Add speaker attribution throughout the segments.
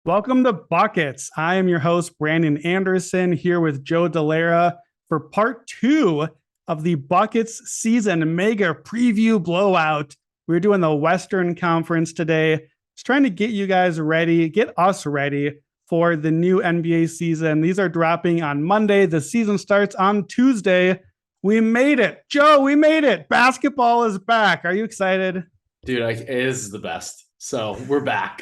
Speaker 1: Welcome to Buckets. I am your host, Brandon Anderson, here with Joe Delara for part two of the Buckets season mega preview blowout. We're doing the Western Conference today. Just trying to get you guys ready, get us ready for the new NBA season. These are dropping on Monday. The season starts on Tuesday. We made it. Joe, we made it. Basketball is back. Are you excited?
Speaker 2: Dude, it is the best. So we're back.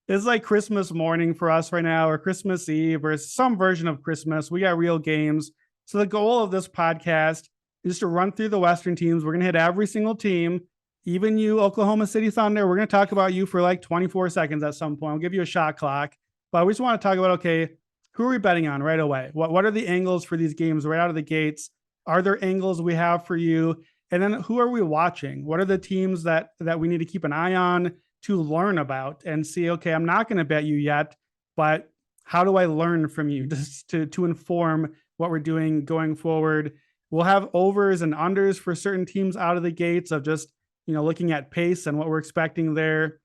Speaker 1: It's like Christmas morning for us right now, or Christmas Eve, or some version of Christmas. We got real games. So the goal of this podcast is to run through the Western teams. We're going to hit every single team, even you, Oklahoma City Thunder. We're going to talk about you for like 24 seconds at some point. I'll give you a shot clock. But we just want to talk about, okay, who are we betting on right away? What are the angles for these games right out of the gates? Are there angles we have for you? And then who are we watching? What are the teams that we need to keep an eye on to learn about and see, okay, I'm not going to bet you yet, but how do I learn from you just to inform what we're doing going forward? We'll have overs and unders for certain teams out of the gates of just, looking at pace and what we're expecting there,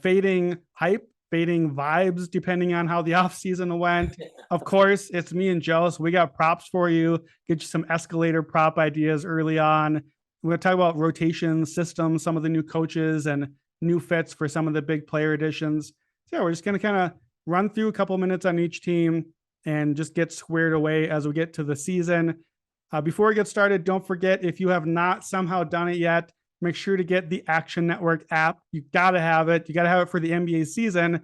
Speaker 1: fading hype, fading vibes, depending on how the offseason went. Of course, it's me and Joe, so we got props for you, get you some escalator prop ideas early on. We're going to talk about rotation systems, some of the new coaches and new fits for some of the big player additions. So yeah, we're just going to kind of run through a couple minutes on each team and just get squared away as we get to the season. Before we get started, don't forget, if you have not somehow done it yet, make sure to get the Action Network app. You got to have it. You got to have it for the NBA season.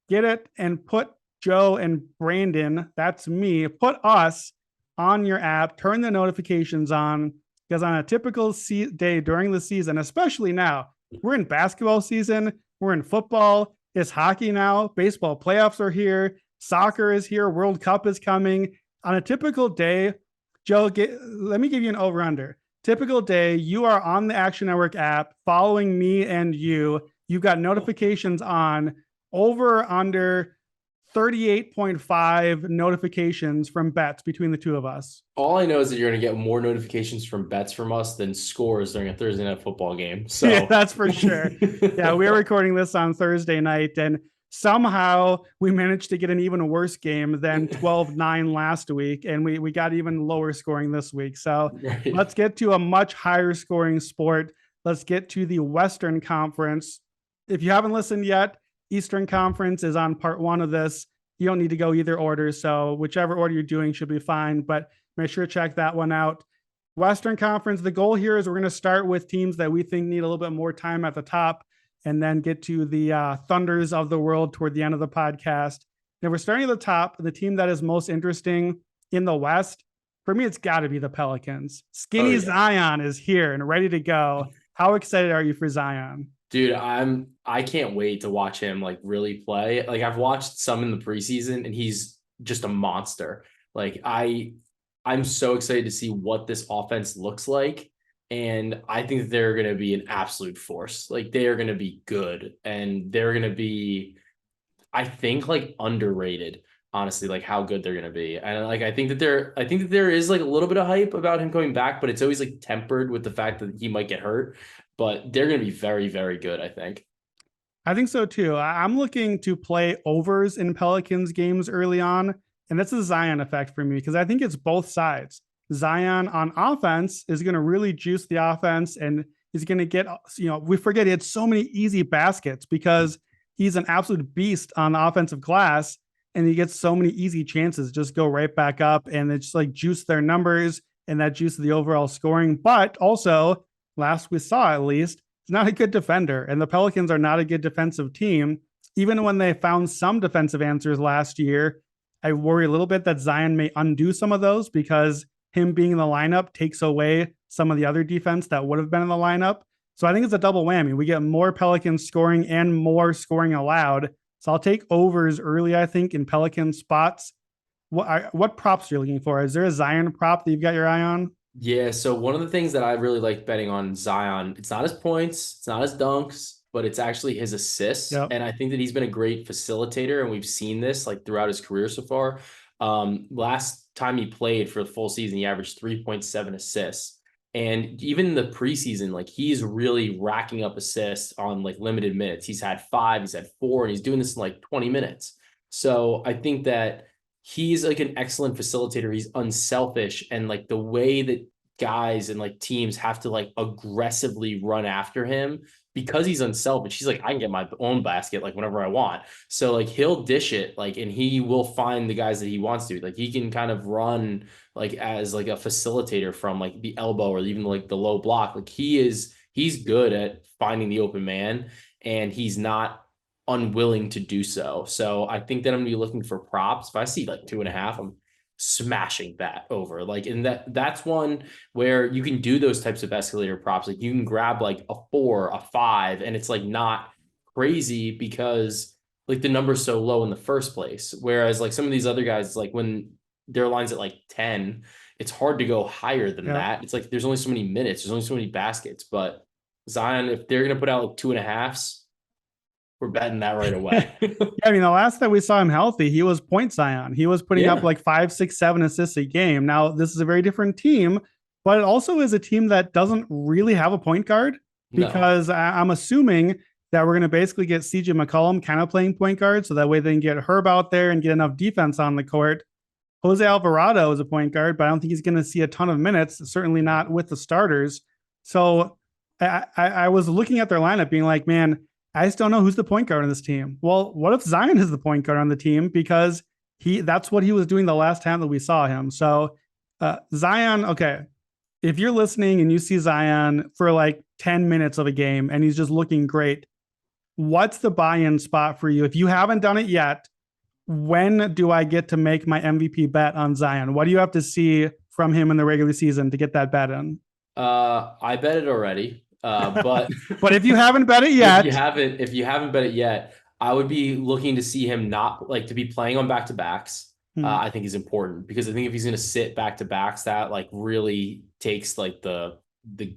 Speaker 1: Get it and put Joe and Brandon, that's me, put us on your app. Turn the notifications on, because on a typical day during the season, especially now, we're in basketball season. We're in football. It's hockey now. Baseball playoffs are here. Soccer is here. World Cup is coming. On a typical day, Joe, let me give you an over-under. Typical day, you are on the Action Network app following me and you. You've got notifications on, over under 38.5 notifications from bets between the two of us.
Speaker 2: All I know is that you're going to get more notifications from bets from us than scores during a Thursday night football game. So
Speaker 1: yeah, that's for sure. Yeah, we're recording this on Thursday night, and somehow we managed to get an even worse game than 12-9 last week, and we got even lower scoring this week. So
Speaker 2: right.
Speaker 1: Let's get to a much higher scoring sport. Let's get to the Western Conference. If you haven't listened yet, Eastern Conference is on part one of this. You don't need to go either order, so whichever order you're doing should be fine, but make sure to check that one out. Western Conference, the goal here is we're going to start with teams that we think need a little bit more time at the top and then get to the Thunders of the world toward the end of the podcast. And we're starting at the top. The team that is most interesting in the West, for me, it's got to be the Pelicans. Skinny Zion is here and ready to go. How excited are you for Zion?
Speaker 2: Dude, I can't wait to watch him like really play. Like, I've watched some in the preseason and he's just a monster. Like, I'm so excited to see what this offense looks like. And I think that they're going to be an absolute force. Like, they are going to be good, and they're going to be, I think, like, underrated, honestly, like how good they're going to be. And like, I think that there is like a little bit of hype about him coming back, but it's always like tempered with the fact that he might get hurt. But they're going to be very, very good, I think.
Speaker 1: I think so too. I'm looking to play overs in Pelicans games early on, and that's the Zion effect for me, because I think it's both sides. Zion on offense is going to really juice the offense, and he's going to get, we forget he had so many easy baskets because he's an absolute beast on the offensive glass, and he gets so many easy chances, just go right back up, and it's like juice their numbers, and that juices the overall scoring. But also, last we saw at least, he's not a good defender, and the Pelicans are not a good defensive team. Even when they found some defensive answers last year, I worry a little bit that Zion may undo some of those, because him being in the lineup takes away some of the other defense that would have been in the lineup. So I think it's a double whammy. We get more Pelicans scoring and more scoring allowed. So I'll take overs early, I think, in Pelican spots. What props are you looking for? Is there a Zion prop that you've got your eye on?
Speaker 2: Yeah, so one of the things that I really like betting on Zion, it's not his points, it's not his dunks, but it's actually his assists.
Speaker 1: Yep.
Speaker 2: And I think that he's been a great facilitator, and we've seen this like throughout his career so far. Last time he played for the full season, he averaged 3.7 assists. And even the preseason, like he's really racking up assists on like limited minutes. He's had 5, he's had 4, and he's doing this in like 20 minutes. So I think that he's like an excellent facilitator. He's unselfish, and like the way that guys and like teams have to like aggressively run after him because he's unselfish. He's like, I can get my own basket like whenever I want. So like he'll dish it, like, and he will find the guys that he wants to. Like he can kind of run like as like a facilitator from like the elbow or even like the low block. Like he's good at finding the open man, and he's not unwilling to do so. So I think that I'm gonna be looking for props. If I see like 2.5, I'm smashing that over. Like, and that's one where you can do those types of escalator props. Like you can grab like a 4, a 5, and it's like not crazy because like the number's so low in the first place. Whereas like some of these other guys, like when their line's at like 10, it's hard to go higher than that. It's like there's only so many minutes, there's only so many baskets. But Zion, if they're gonna put out like 2.5s, we're betting that right away.
Speaker 1: I mean, the last time we saw him healthy, he was point Zion. He was putting up like 5, 6, 7 assists a game. Now, this is a very different team, but it also is a team that doesn't really have a point guard because I'm assuming that we're going to basically get CJ McCollum kind of playing point guard. So that way they can get Herb out there and get enough defense on the court. Jose Alvarado is a point guard, but I don't think he's going to see a ton of minutes, certainly not with the starters. So I was looking at their lineup being like, man, I just don't know who's the point guard on this team. Well, what if Zion is the point guard on the team? Because that's what he was doing the last time that we saw him. So Zion, okay, if you're listening and you see Zion for like 10 minutes of a game and he's just looking great, what's the buy-in spot for you? If you haven't done it yet, when do I get to make my MVP bet on Zion? What do you have to see from him in the regular season to get that bet in?
Speaker 2: I bet it already. But
Speaker 1: but if you haven't bet it yet,
Speaker 2: if you haven't bet it yet, I would be looking to see him not like to be playing on back-to-backs. I think is important because I think if he's going to sit back-to-backs, that like really takes like the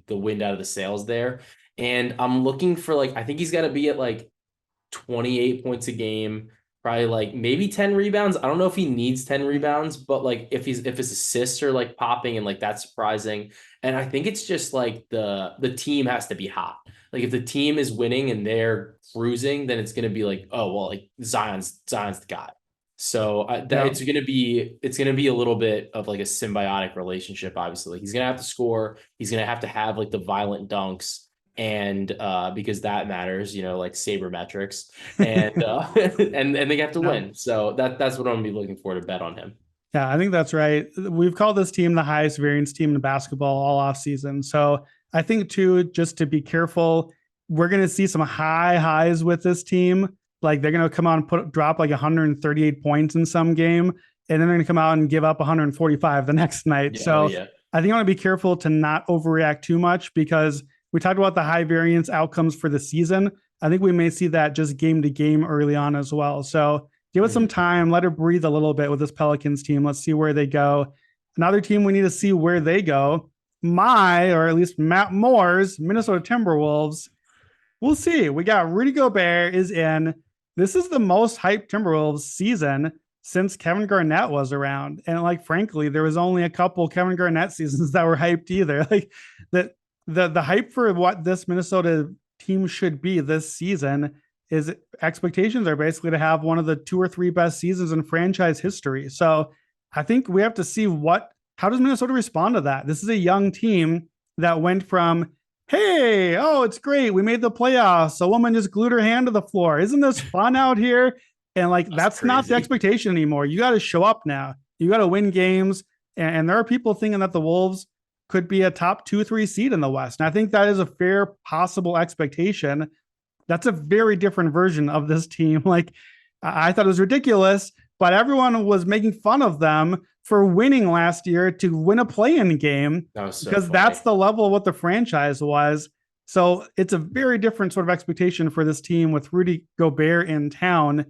Speaker 2: wind out of the sails there. And I'm looking for like, I think he's got to be at like 28 points a game, probably like maybe 10 rebounds. I don't know if he needs 10 rebounds, but like if his assists are like popping and like that's surprising. And I think it's just like the team has to be hot. Like if the team is winning and they're cruising, then it's going to be like, oh, well, like Zion's the guy. So it's going to be a little bit of like a symbiotic relationship. Obviously, like he's going to have to score. He's going to have like the violent dunks. And because that matters, you know, like sabermetrics, and and they have to win. So that's what I'm gonna be looking for to bet on him.
Speaker 1: Yeah, I think that's right. We've called this team the highest variance team in basketball all off season. So I think too, just to be careful, we're gonna see some high highs with this team. Like they're gonna come out and drop like 138 points in some game, and then they're gonna come out and give up 145 the next night. I think I want to be careful to not overreact too much because we talked about the high variance outcomes for the season. I think we may see that just game to game early on as well. So give it some time, let it breathe a little bit with this Pelicans team. Let's see where they go. Another team we need to see where they go. Or at least Matt Moore's Minnesota Timberwolves. We'll see. We got Rudy Gobert is in. This is the most hyped Timberwolves season since Kevin Garnett was around. And like, frankly, there was only a couple Kevin Garnett seasons that were hyped either. Like the hype for what this Minnesota team should be this season is expectations are basically to have one of the 2 or 3 best seasons in franchise history. So I think we have to see how does Minnesota respond to that? This is a young team that went from, hey, oh, it's great, we made the playoffs, a woman just glued her hand to the floor, isn't this fun out here? And like, that's not the expectation anymore. You got to show up now. You got to win games. And there are people thinking that the Wolves could be a top 2-3 seed in the West. And I think that is a fair possible expectation. That's a very different version of this team. Like I thought it was ridiculous, but everyone was making fun of them for winning last year to win a play-in game because that's the level of what the franchise was. So it's a very different sort of expectation for this team with Rudy Gobert in town.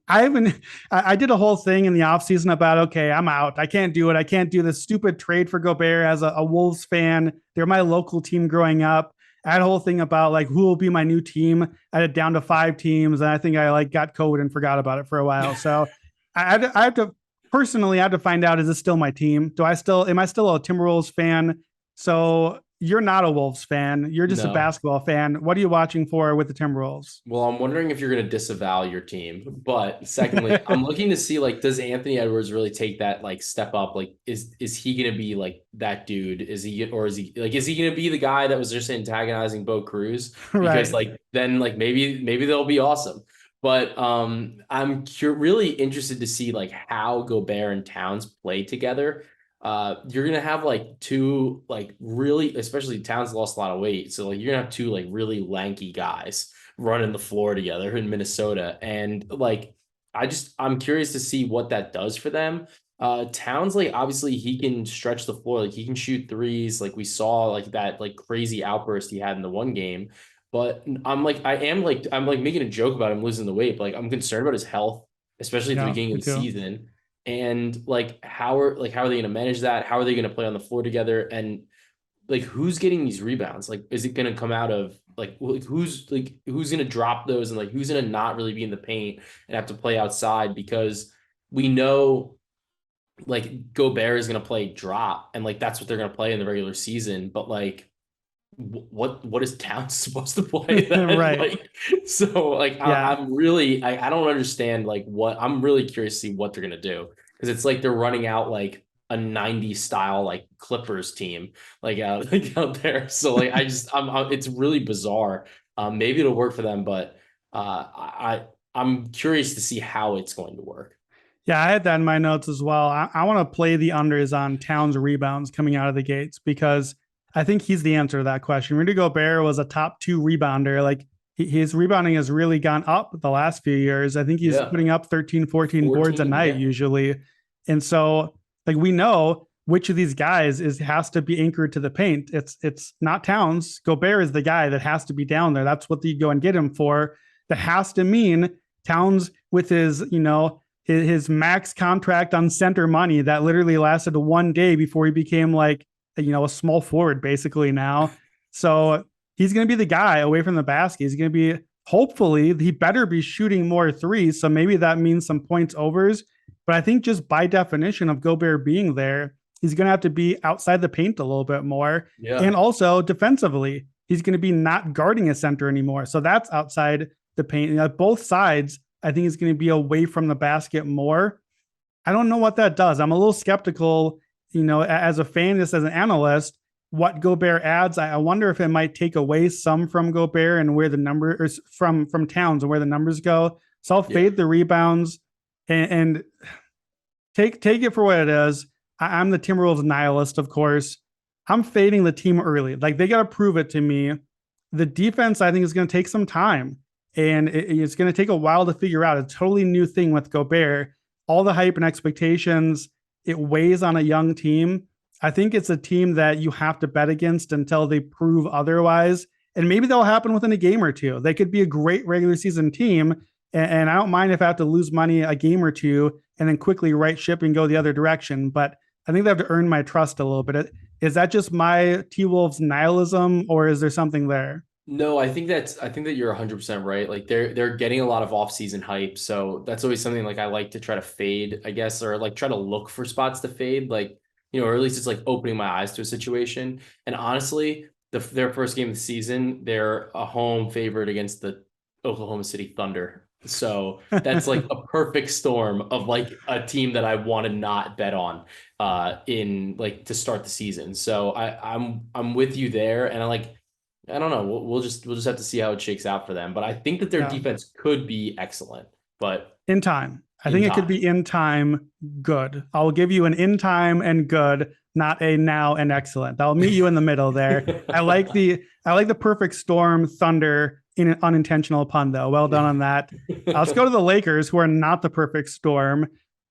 Speaker 1: I did a whole thing in the offseason about, okay, I'm out. I can't do it. I can't do this stupid trade for Gobert as a Wolves fan. They're my local team growing up. I had a whole thing about like, who will be my new team? I had it down to 5 teams. And I think I like got COVID and forgot about it for a while. So I have to personally, I have to find out, is this still my team? Am I still a Timberwolves fan So you're not a Wolves fan. You're just a
Speaker 2: No.
Speaker 1: basketball fan. What are you watching for with the Timberwolves?
Speaker 2: Well, I'm wondering if you're going to disavow your team. But secondly, I'm looking to see like, does Anthony Edwards really take that like step up? Like, is he going to be like that dude? Is he going to be the guy that was just antagonizing Bo Cruz? Because
Speaker 1: Right.
Speaker 2: like then like maybe they'll be awesome. But I'm really interested to see like how Gobert and Towns play together. You're gonna have like two like really, especially Towns lost a lot of weight, so like you're gonna have two like really lanky guys running the floor together in Minnesota, and like I'm curious to see what that does for them. Towns, like obviously he can stretch the floor, like he can shoot threes, like we saw like that like crazy outburst he had in the one game. But I'm like making a joke about him losing the weight, but like I'm concerned about his health, especially at the
Speaker 1: Yeah,
Speaker 2: beginning
Speaker 1: me
Speaker 2: of the
Speaker 1: too.
Speaker 2: season. And like how are they going to manage that? How are they going to play on the floor together? And like who's getting these rebounds? Like is it going to come out of who's going to drop those, and like who's going to not really be in the paint and have to play outside? Because we know like Gobert is going to play drop, and like that's what they're going to play in the regular season. But like what is Towns supposed to play then?
Speaker 1: Right.
Speaker 2: Like so like
Speaker 1: Yeah.
Speaker 2: I'm really I don't understand like what I'm really curious to see what they're gonna do, because it's like they're running out like a 90s style like Clippers team like out like out there. So like I'm it's really bizarre. Maybe it'll work for them, but I'm curious to see how it's going to work.
Speaker 1: Yeah, I had that in my notes as well. I want to play the unders on Towns rebounds coming out of the gates because I think he's the answer to that question. Rudy Gobert was a top two rebounder. Like his rebounding has really gone up the last few years. I think he's
Speaker 2: Yeah.
Speaker 1: putting up 13, 14 boards a
Speaker 2: 14,
Speaker 1: night
Speaker 2: yeah.
Speaker 1: usually. And so like we know which of these guys is has to be anchored to the paint. It's not Towns. Gobert is the guy that has to be down there. That's what you go and get him for. That has to mean Towns with his, his max contract on center money that literally lasted one day before he became like a small forward basically now. So he's going to be the guy away from the basket. He's going to be, hopefully he better be shooting more threes. So maybe that means some points overs. But I think just by definition of Gobert being there, he's going to have to be outside the paint a little bit more.
Speaker 2: Yeah.
Speaker 1: And also defensively, he's going to be not guarding a center anymore. So that's outside the paint. Both sides, I think he's going to be away from the basket more. I don't know what that does. I'm a little skeptical, as a fan, just as an analyst, what Gobert adds. I wonder if it might take away some from Gobert and where the numbers from Towns and where the numbers go. So I'll
Speaker 2: Yeah.
Speaker 1: fade the rebounds and take it for what it is. I'm the Timberwolves nihilist, of course. I'm fading the team early. Like they got to prove it to me. The defense, I think, is going to take some time, and it's going to take a while to figure out a totally new thing with Gobert. All the hype and expectations, it weighs on a young team. I think it's a team that you have to bet against until they prove otherwise. And maybe that'll happen within a game or two. They could be a great regular season team. And I don't mind if I have to lose money a game or two and then quickly right ship and go the other direction. But I think they have to earn my trust a little bit. Is that just my T Wolves nihilism, or is there something there?
Speaker 2: No, I think that you're 100% right. Like they're getting a lot of off-season hype, so that's always something like I like to try to fade, I guess, or like try to look for spots to fade, like or at least it's like opening my eyes to a situation. And honestly, their first game of the season, they're a home favorite against the Oklahoma City Thunder. So that's like a perfect storm of like a team that I want to not bet on in like to start the season. So I'm with you there, and I don't know. We'll just have to see how it shakes out for them. But I think that their
Speaker 1: Yeah.
Speaker 2: defense could be excellent, but
Speaker 1: In time. I
Speaker 2: in
Speaker 1: think it could
Speaker 2: time.
Speaker 1: be in time good. I'll give you an in time and good, not a now and excellent. I'll meet you in the middle there. I like the perfect storm thunder in an unintentional pun though. Well done on that. Let's go to the Lakers, who are not the perfect storm.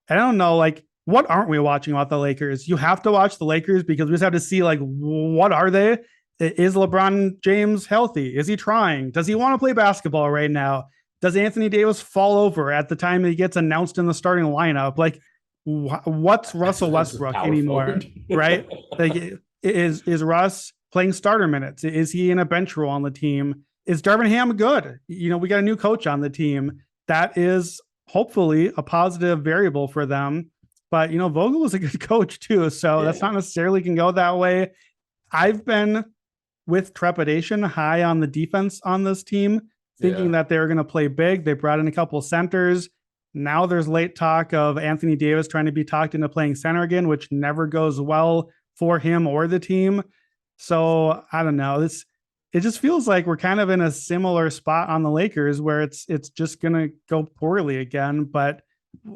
Speaker 1: I don't know, like what aren't we watching about the Lakers? You have to watch the Lakers because we just have to see like what are they? Is LeBron James healthy? Is he trying? Does he want to play basketball right now? Does Anthony Davis fall over at the time he gets announced in the starting lineup? Like, what's Russell
Speaker 2: As a
Speaker 1: Westbrook
Speaker 2: power
Speaker 1: anymore?
Speaker 2: forward.
Speaker 1: Right? Like, is Russ playing starter minutes? Is he in a bench role on the team? Is Darvin Ham good? We got a new coach on the team. That is hopefully a positive variable for them. But Vogel is a good coach too, so that's
Speaker 2: Yeah.
Speaker 1: not necessarily can go that way. I've been with trepidation high on the defense on this team, thinking
Speaker 2: Yeah.
Speaker 1: that they were going to play big. They brought in a couple centers. Now there's late talk of Anthony Davis trying to be talked into playing center again, which never goes well for him or the team. So I don't know. It just feels like we're kind of in a similar spot on the Lakers where it's just gonna go poorly again. But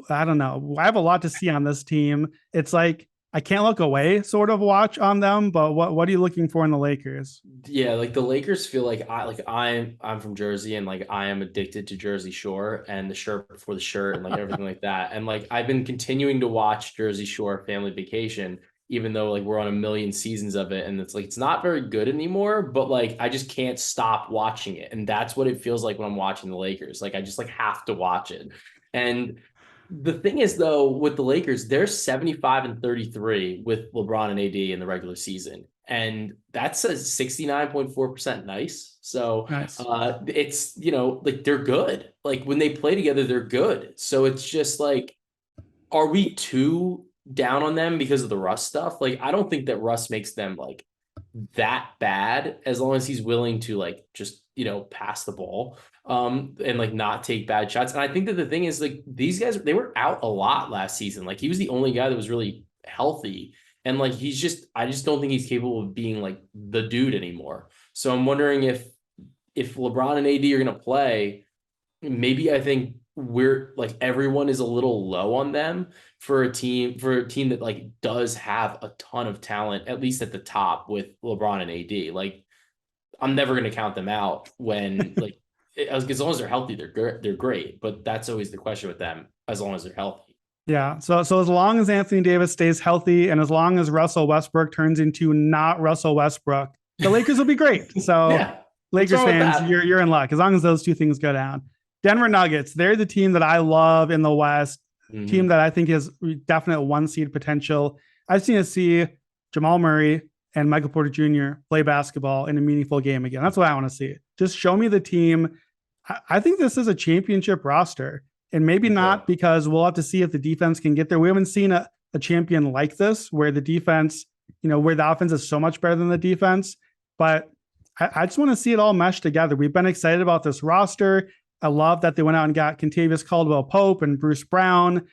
Speaker 1: I don't know. I have a lot to see on this team. It's like I can't look away, sort of watch on them. But what are you looking for in the Lakers?
Speaker 2: Yeah, like the Lakers feel like I'm from Jersey and like I am addicted to Jersey Shore and the shirt before the shirt and like everything like that. And like I've been continuing to watch Jersey Shore Family Vacation, even though like we're on a million seasons of it and it's like it's not very good anymore, but like I just can't stop watching it. And that's what it feels like when I'm watching the Lakers. Like I just like have to watch it. And the thing is, though, with the Lakers, they're 75-33 with LeBron and AD in the regular season. And that's a 69.4% nice. So
Speaker 1: Nice.
Speaker 2: it's, like they're good. Like when they play together, they're good. So it's just like, are we too down on them because of the Russ stuff? Like, I don't think that Russ makes them like that bad as long as he's willing to like just pass the ball and like not take bad shots. And I think that the thing is like these guys they were out a lot last season. Like he was the only guy that was really healthy. And like I just don't think he's capable of being like the dude anymore. So I'm wondering if LeBron and AD are gonna play, maybe I think we're like everyone is a little low on them for a team that like does have a ton of talent, at least at the top with LeBron and AD. Like I'm never going to count them out when like as long as they're healthy, they're great. But that's always the question with them, as long as they're healthy.
Speaker 1: Yeah. So as long as Anthony Davis stays healthy and as long as Russell Westbrook turns into not Russell Westbrook, the Lakers will be great. So
Speaker 2: Yeah. What's
Speaker 1: Lakers
Speaker 2: wrong with
Speaker 1: fans,
Speaker 2: that?
Speaker 1: you're in luck as long as those two things go down. Denver Nuggets, they're the team that I love in the West, team
Speaker 2: Mhm.
Speaker 1: that I think has definite one seed potential. I've seen to see Jamal Murray and Michael Porter Jr. play basketball in a meaningful game again. That's what I want to see. Just show me the team. I think this is a championship roster, and maybe
Speaker 2: Yeah.
Speaker 1: not because we'll have to see if the defense can get there. We haven't seen a champion like this where the defense, where the offense is so much better than the defense. But I just want to see it all mesh together. We've been excited about this roster. I love that they went out and got Contavious Caldwell Pope and Bruce Brown.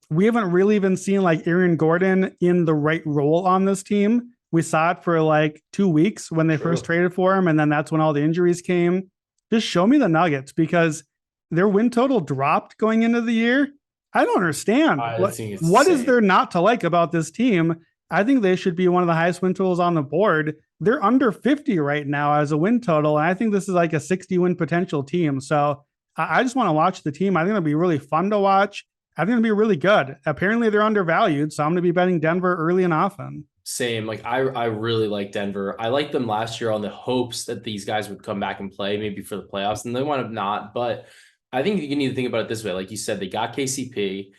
Speaker 1: We haven't really even seen like Aaron Gordon in the right role on this team. We saw it for like 2 weeks when they first
Speaker 2: True.
Speaker 1: traded for him, and then that's when all the injuries came. Just show me the Nuggets because their win total dropped going into the year. I don't understand.
Speaker 2: I
Speaker 1: What
Speaker 2: think it's
Speaker 1: what is
Speaker 2: insane.
Speaker 1: there not to like about this team? I think they should be one of the highest win totals on the board. They're under 50 right now as a win total, and I think this is like a 60 win potential team. So I just want to watch the team. I think it'll be really fun to watch. I think it'll be really good. Apparently, they're undervalued, so I'm going to be betting Denver early and often.
Speaker 2: Same. Like I really like Denver. I liked them last year on the hopes that these guys would come back and play maybe for the playoffs, and they wound up not. But I think you need to think about it this way. Like you said, they got KCP.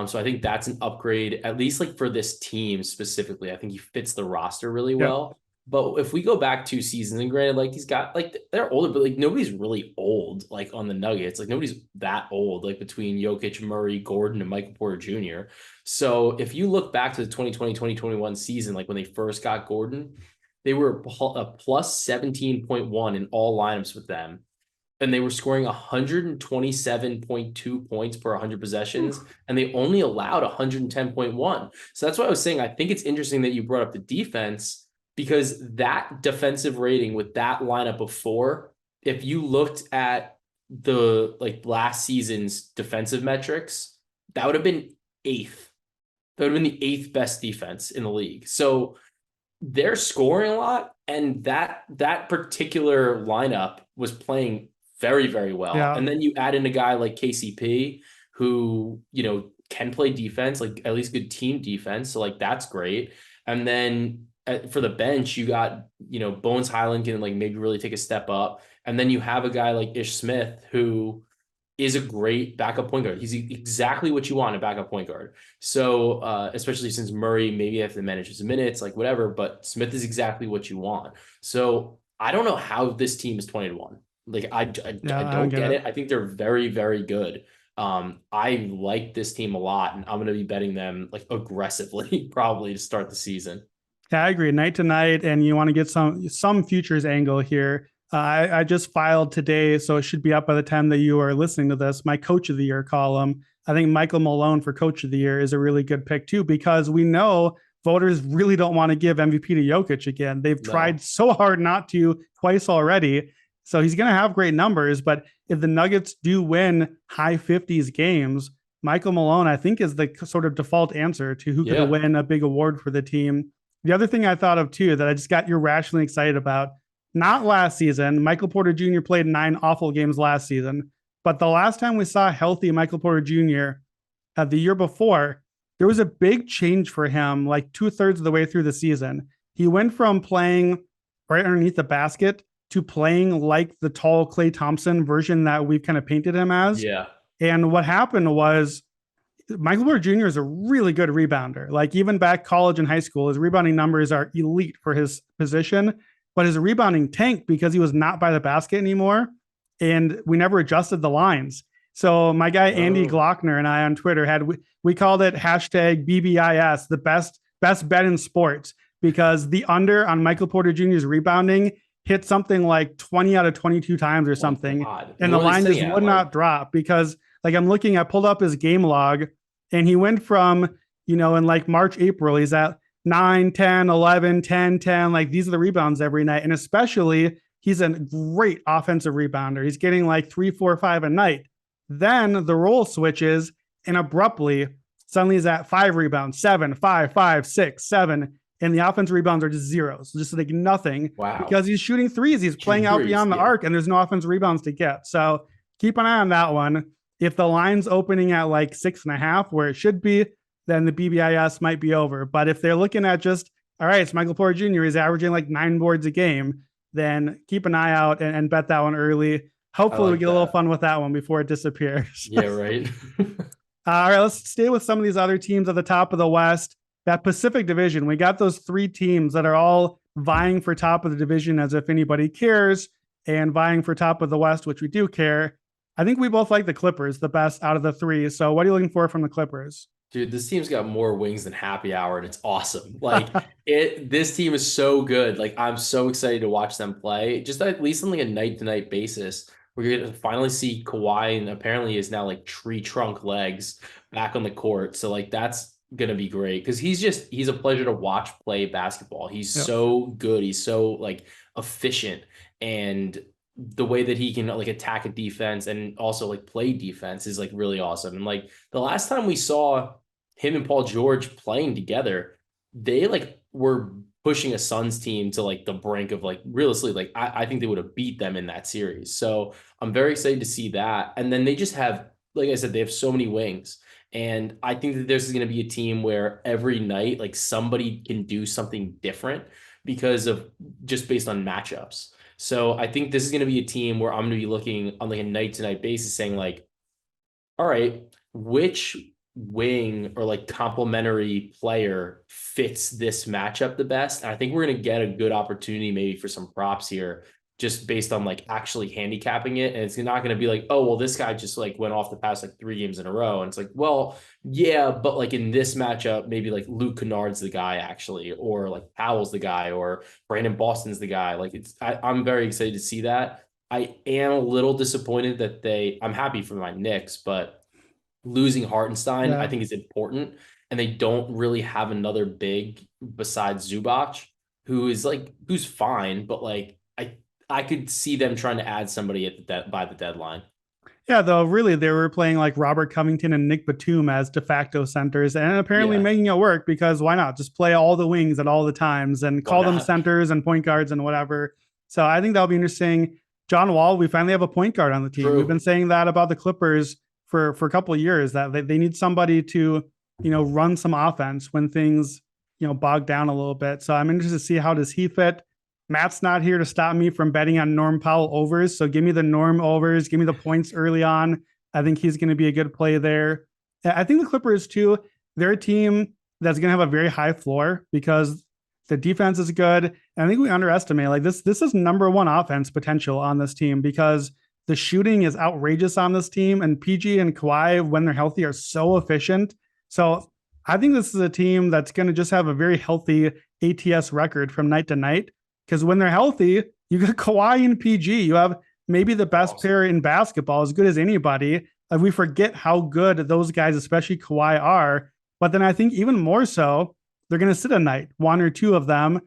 Speaker 2: So I think that's an upgrade, at least like for this team specifically. I think he fits the roster really
Speaker 1: Yep.
Speaker 2: well. But if we go back 2 seasons, and granted, like he's got like they're older, but like nobody's really old, like on the Nuggets. Like nobody's that old, like between Jokic, Murray, Gordon, and Michael Porter Jr. So if you look back to the 2020-2021 season, like when they first got Gordon, they were a plus 17.1 in all lineups with them. And they were scoring 127.2 points per 100 possessions, and they only allowed 110.1. So that's why I was saying I think it's interesting that you brought up the defense because that defensive rating with that lineup of four, if you looked at the like last season's defensive metrics, that would have been eighth. That would have been the eighth best defense in the league. So they're scoring a lot, and that particular lineup was playing very, very well.
Speaker 1: Yeah.
Speaker 2: And then you add in a guy like KCP who, can play defense, like at least good team defense. So like that's great. And then for the bench, you got, Bones Highland can like maybe really take a step up. And then you have a guy like Ish Smith who is a great backup point guard. He's exactly what you want a backup point guard. So especially since Murray maybe have to manage his minutes, like whatever, but Smith is exactly what you want. So I don't know how this team is 20-1. Like I
Speaker 1: Yeah, I don't
Speaker 2: don't
Speaker 1: get
Speaker 2: get
Speaker 1: it.
Speaker 2: it. I think they're very, very good. I like this team a lot, and I'm going to be betting them like aggressively probably to start the season.
Speaker 1: Yeah, I agree. Night to night, and you want to get some futures angle here. I just filed today, so it should be up by the time that you are listening to this. My Coach of the Year column. I think Michael Malone for Coach of the Year is a really good pick too, because we know voters really don't want to give MVP to Jokic again. They've tried so hard not to twice already. So he's going to have great numbers, but if the Nuggets do win high 50s games, Michael Malone, I think, is the sort of default answer to who could win a big award for the team. The other thing I thought of too that I just got irrationally excited about, not last season. Michael Porter Jr. played 9 awful games last season, but the last time we saw healthy Michael Porter Jr. The year before, there was a big change for him, like 2/3 of the way through the season. He went from playing right underneath the basket to playing like the tall Klay Thompson version that we've kind of painted him as.
Speaker 2: Yeah.
Speaker 1: And what happened was Michael Porter Jr. is a really good rebounder. Like even back college and high school, his rebounding numbers are elite for his position, but his rebounding tanked because he was not by the basket anymore. And we never adjusted the lines. So my guy, Andy Glockner, and I on Twitter we called it hashtag BBIS, the best bet in sports, because the under on Michael Porter Jr.'s rebounding hit something like 20 out of 22 times or something. And the line just would not drop because like I pulled up his game log and he went from, in like March, April, he's at 9, 10, 11, 10, 10. Like these are the rebounds every night. And especially he's a great offensive rebounder. He's getting like 3, 4, 5 a night. Then the role switches and abruptly suddenly he's at 5 rebounds, 7, 5, 5, 6, 7. And the offensive rebounds are just zeros, just like nothing.
Speaker 2: Wow.
Speaker 1: Because he's shooting threes. He's playing out beyond the arc and there's no offensive rebounds to get. So keep an eye on that one. If the line's opening at like 6.5 where it should be, then the BBIS might be over. But if they're looking at just, all right, it's Michael Porter Jr., he's averaging like 9 boards a game, then keep an eye out and bet that one early. Hopefully we get a little fun with that one before it disappears.
Speaker 2: Yeah, right.
Speaker 1: All right, let's stay with some of these other teams at the top of the West. That Pacific Division, we got those 3 teams that are all vying for top of the division as if anybody cares, and vying for top of the West, which we do care. I think we both like the Clippers the best out of the 3. So what are you looking for from the Clippers?
Speaker 2: Dude, this team's got more wings than happy hour, and it's awesome. Like this team is so good. Like I'm so excited to watch them play, just at least on like a night-to-night basis. We're gonna finally see Kawhi, and apparently is now like tree trunk legs back on the court. So like that's gonna be great because he's a pleasure to watch play basketball. He's so good. He's so like efficient, and the way that he can like attack a defense and also like play defense is like really awesome. And like the last time we saw him and Paul George playing together, they like were pushing a Suns team to like the brink of like realistically, like I think they would have beat them in that series. So I'm very excited to see that. And then they just have, like I said, they have so many wings. And I think that this is going to be a team where every night, like somebody can do something different because of just based on matchups. So I think this is going to be a team where I'm going to be looking on like a night to night basis saying like, all right, which wing or like complementary player fits this matchup the best? And I think we're going to get a good opportunity maybe for some props here just based on like actually handicapping it. And it's not going to be like, oh, well, this guy just like went off the past like 3 games in a row. And it's like, well, yeah, but like in this matchup, maybe like Luke Kennard's the guy actually, or like Powell's the guy, or Brandon Boston's the guy. Like I'm very excited to see that. I am a little disappointed that I'm happy for my Knicks, but losing Hartenstein, I think is important. And they don't really have another big besides Zubac, who's fine, but like, I could see them trying to add somebody by the deadline.
Speaker 1: Yeah, though, really, they were playing like Robert Covington and Nick Batum as de facto centers and apparently making it work because why not? Just play all the wings at all the times and call them centers and point guards and whatever. So I think that'll be interesting. John Wall, we finally have a point guard on the team. True. We've been saying that about the Clippers for a couple of years, that they need somebody to, run some offense when things, bog down a little bit. So I'm interested to see how does he fit. Matt's not here to stop me from betting on Norm Powell overs. So give me the Norm overs. Give me the points early on. I think he's going to be a good play there. I think the Clippers too, they're a team that's going to have a very high floor because the defense is good. And I think we underestimate like this is number 1 offense potential on this team because the shooting is outrageous on this team. And PG and Kawhi, when they're healthy, are so efficient. So I think this is a team that's going to just have a very healthy ATS record from night to night. Because when they're healthy, you got Kawhi and PG. You have maybe the best
Speaker 2: Awesome.
Speaker 1: pair in basketball, as good as anybody. Like we forget how good those guys, especially Kawhi, are. But then I think even more so, they're going to sit a night, one or two of them.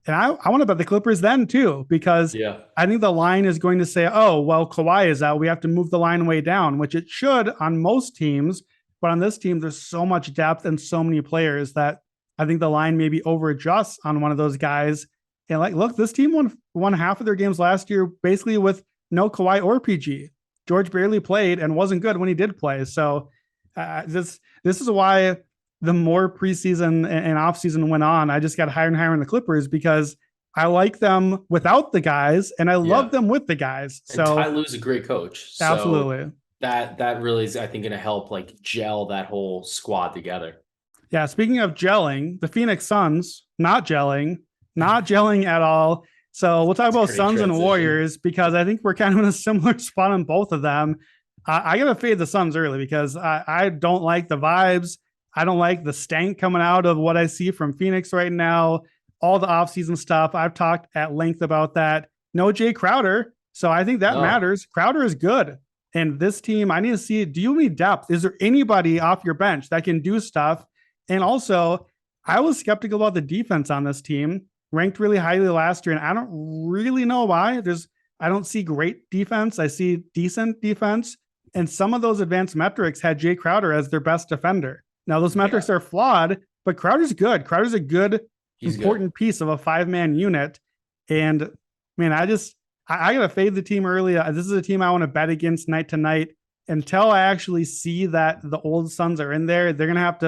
Speaker 1: And I want to bet the Clippers then too, because
Speaker 2: Yeah.
Speaker 1: I think the line is going to say, oh, well, Kawhi is out. We have to move the line way down, which it should on most teams. But on this team, there's so much depth and so many players that I think the line maybe over adjusts on one of those guys. And like, look, this team won half of their games last year basically with no Kawhi or PG. George barely played and wasn't good when he did play. So this is why the more preseason and offseason went on, I just got higher and higher in the Clippers because I like them without the guys and I love them with the guys.
Speaker 2: And
Speaker 1: So
Speaker 2: Ty Lue's a great coach. So
Speaker 1: absolutely.
Speaker 2: that really is, I think, going to help like gel that whole squad together.
Speaker 1: Yeah. Speaking of gelling, the Phoenix Suns not gelling at all. So we'll talk about Suns and Warriors because I think we're kind of in a similar spot on both of them. I got to fade the Suns early because I don't like the vibes. I don't like the stank coming out of what I see from Phoenix right now. All the offseason stuff. I've talked at length about that. No Jay Crowder. So I think that matters. Crowder is good. And this team, I need to see, do you need depth? Is there anybody off your bench that can do stuff? And also, I was skeptical about the defense on this team, ranked really highly last year. And I don't really know why. I don't see great defense. I see decent defense. And some of those advanced metrics had Jay Crowder as their best defender. Now, those metrics are flawed, but Crowder's good. Crowder's a good, important piece of a 5-man unit. And man, I got to fade the team early. This is a team I want to bet against night to night until I actually see that the old Suns are in there. They're going to have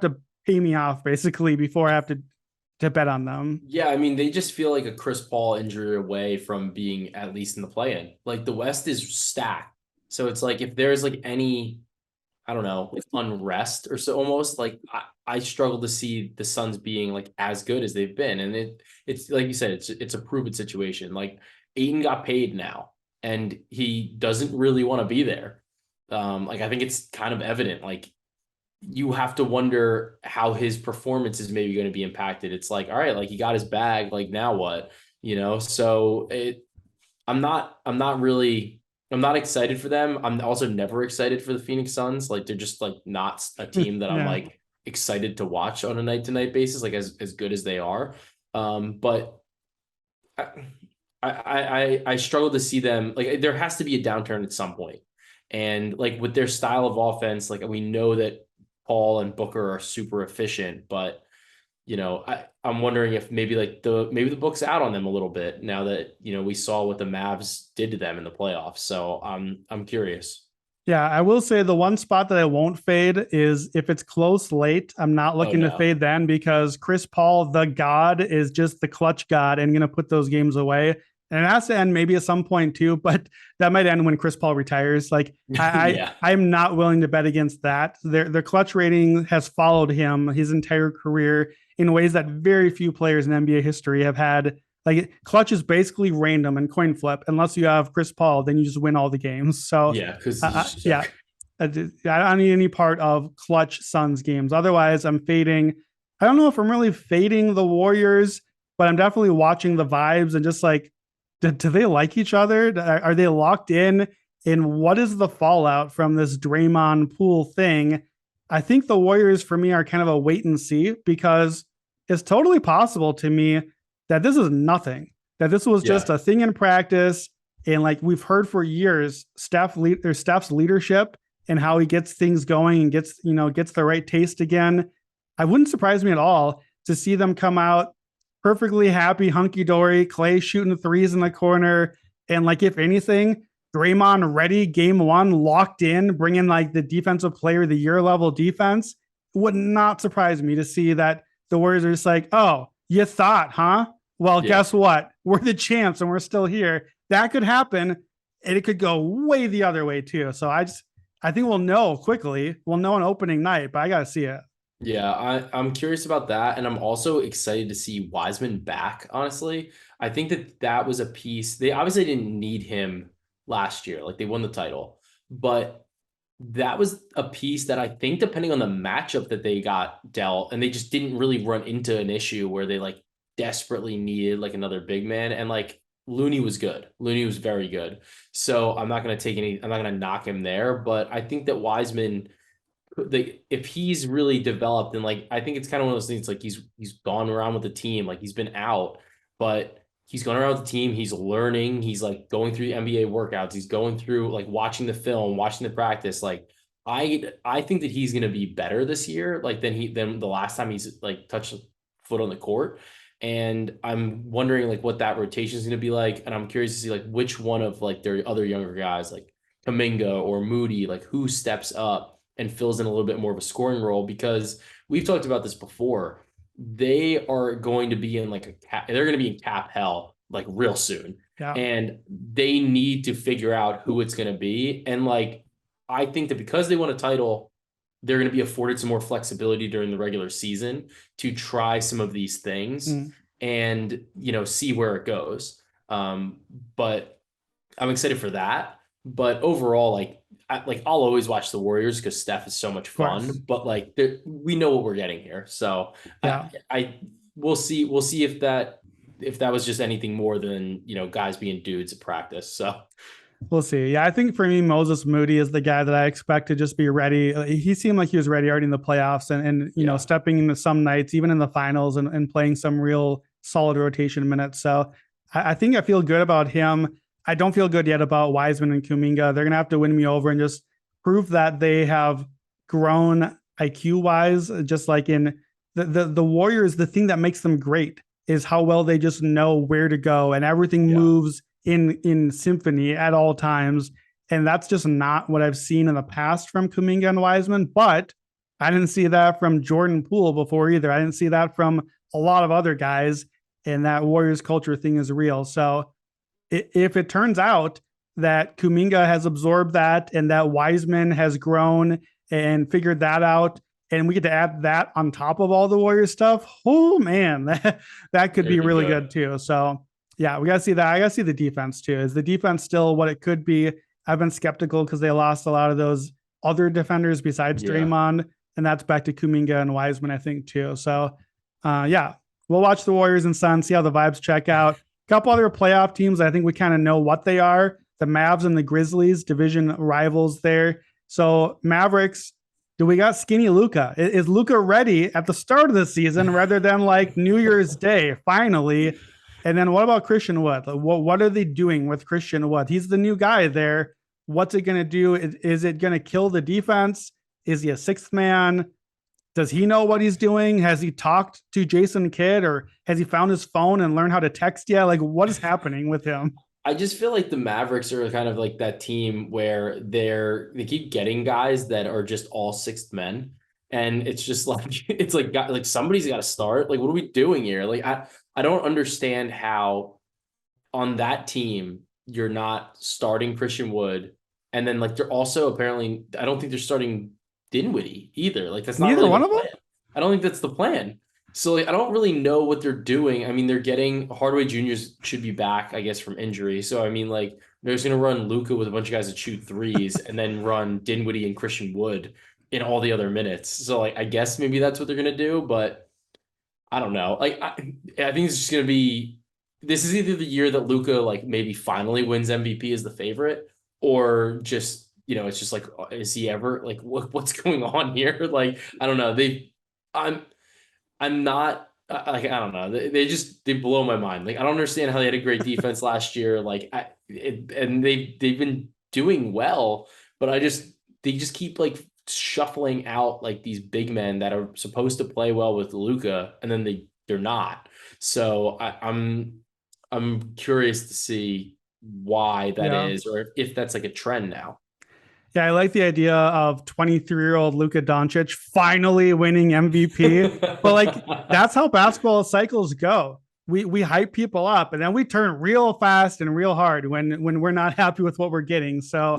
Speaker 1: to pay me off basically before I have to bet on them.
Speaker 2: Yeah, I mean, they just feel like a Chris Paul injury away from being at least in the play-in. Like the West is stacked. So it's like if there's like any, I don't know, like unrest or so almost, like I struggle to see the Suns being like as good as they've been. And it's like you said, it's a proven situation. Like Ayton got paid now and he doesn't really want to be there. Like I think it's kind of evident. Like you have to wonder how his performance is maybe going to be impacted. It's like, all right, like he got his bag, like now what? So I'm not excited for them. I'm also never excited for the Phoenix Suns. Like they're just like not a team that I'm like excited to watch on a night to night basis, like as good as they are. But I struggle to see them, like there has to be a downturn at some point. And like with their style of offense, like we know that Paul and Booker are super efficient, but I'm wondering if maybe the book's out on them a little bit now that, we saw what the Mavs did to them in the playoffs. So I'm curious.
Speaker 1: Yeah, I will say the one spot that I won't fade is if it's close late. I'm not looking to fade then because Chris Paul, the god, is just the clutch god and going to put those games away. And it has to end maybe at some point too, but that might end when Chris Paul retires. Like I'm not willing to bet against that. Their clutch rating has followed him his entire career in ways that very few players in NBA history have had. Like clutch is basically random and coin flip. Unless you have Chris Paul, then you just win all the games. So I don't need any part of clutch Suns games. Otherwise, I'm fading. I don't know if I'm really fading the Warriors, but I'm definitely watching the vibes and just like, do they like each other? Are they locked in? And what is the fallout from this Draymond Poole thing? I think the Warriors for me are kind of a wait and see because it's totally possible to me that this is nothing, that this was just a thing in practice. And like we've heard for years, Steph's leadership and how he gets things going and gets the right taste again. I wouldn't surprise me at all to see them come out perfectly happy, hunky-dory, Clay shooting threes in the corner. And like, if anything, Draymond ready, game one, locked in, bringing like the defensive player of the year level defense. Would not surprise me to see that the Warriors are just like, oh, you thought, huh? Well, guess what? We're the champs and we're still here. That could happen. And it could go way the other way too. So I think we'll know quickly. We'll know on opening night, but I got to see it.
Speaker 2: Yeah, I'm curious about that. And I'm also excited to see Wiseman back, honestly. I think that was a piece. They obviously didn't need him last year. Like they won the title. But that was a piece that I think depending on the matchup that they got dealt, and they just didn't really run into an issue where they like desperately needed like another big man, and like Looney was good. Looney was very good. So I'm not gonna knock him there, but I think that Wiseman, if he's really developed, and like I think it's kind of one of those things, like he's gone around with the team, like he's been out, but he's gone around with the team, he's learning, he's like going through the NBA workouts, he's going through like watching the film, watching the practice. Like I think that he's gonna be better this year, like than the last time he's like touched foot on the court. And I'm wondering like what that rotation is going to be like. And I'm curious to see like which one of like their other younger guys, like Kaminga or Moody, like who steps up and fills in a little bit more of a scoring role, because we've talked about this before. They are going to be in like they're going to be in cap hell like real soon.
Speaker 1: Yeah.
Speaker 2: And they need to figure out who it's going to be. And like, I think that because they won a title, they're going to be afforded some more flexibility during the regular season to try some of these things and, see where it goes. But I'm excited for that. But overall, I'll always watch the Warriors because Steph is so much fun, but like we know what we're getting here. So
Speaker 1: yeah,
Speaker 2: we'll see if that was just anything more than, guys being dudes at practice. So
Speaker 1: we'll see. Yeah, I think for me, Moses Moody is the guy that I expect to just be ready. He seemed like he was ready already in the playoffs and stepping into some nights, even in the finals, and playing some real solid rotation minutes. So I think I feel good about him. I don't feel good yet about Wiseman and Kuminga. They're going to have to win me over and just prove that they have grown IQ-wise, just like in the Warriors. The thing that makes them great is how well they just know where to go, and everything moves in symphony at all times. And that's just not what I've seen in the past from Kuminga and Wiseman. But I didn't see that from Jordan Poole before either. I didn't see that from a lot of other guys. And that Warriors culture thing is real. So if it turns out that Kuminga has absorbed that and that Wiseman has grown and figured that out, and we get to add that on top of all the Warriors stuff, oh man, that could be really good too. So yeah, we got to see that. I got to see the defense too. Is the defense still what it could be? I've been skeptical because they lost a lot of those other defenders besides Draymond, and that's back to Kuminga and Wiseman, I think, too. So, we'll watch the Warriors and Suns, see how the vibes check out. A couple other playoff teams, I think we kind of know what they are. The Mavs and the Grizzlies, division rivals there. So, Mavericks, do we got skinny Luka? Is Luka ready at the start of the season rather than like New Year's Day, finally? And then what about Christian Wood? What are they doing with Christian Wood? He's the new guy there. What's it going to do? Is it going to kill the defense? Is he a sixth man? Does he know what he's doing? Has he talked to Jason Kidd, or has he found his phone and learned how to text yet? Like, what is happening with him?
Speaker 2: I just feel like the Mavericks are kind of like that team where they keep getting guys that are just all sixth men. And it's just like, it's like somebody's got to start. Like, what are we doing here? Like, I don't understand how on that team you're not starting Christian Wood, and then like they're also apparently, I don't think they're starting Dinwiddie either. Like that's not
Speaker 1: neither
Speaker 2: really
Speaker 1: one of them.
Speaker 2: I don't think that's the plan. So like, I don't really know what they're doing. I mean, they're getting Hardaway Jr. should be back, I guess, from injury. So I mean, like they're just gonna run Luka with a bunch of guys that shoot threes, and then run Dinwiddie and Christian Wood in all the other minutes. So like, I guess maybe that's what they're gonna do, but I don't know. Like, I think it's just gonna be. This is either the year that Luka like maybe finally wins MVP as the favorite, or just it's just like, is he ever like what's going on here? Like, I don't know. I'm not like, I don't know. They blow my mind. Like, I don't understand how they had a great defense last year. Like, and they've been doing well, but they just keep like shuffling out like these big men that are supposed to play well with Luka, and then they're not. So I'm curious to see why that is, or if that's like a trend now.
Speaker 1: Yeah, I like the idea of 23-year-old Luka Doncic finally winning MVP. But like, that's how basketball cycles go. We hype people up, and then we turn real fast and real hard when we're not happy with what we're getting. So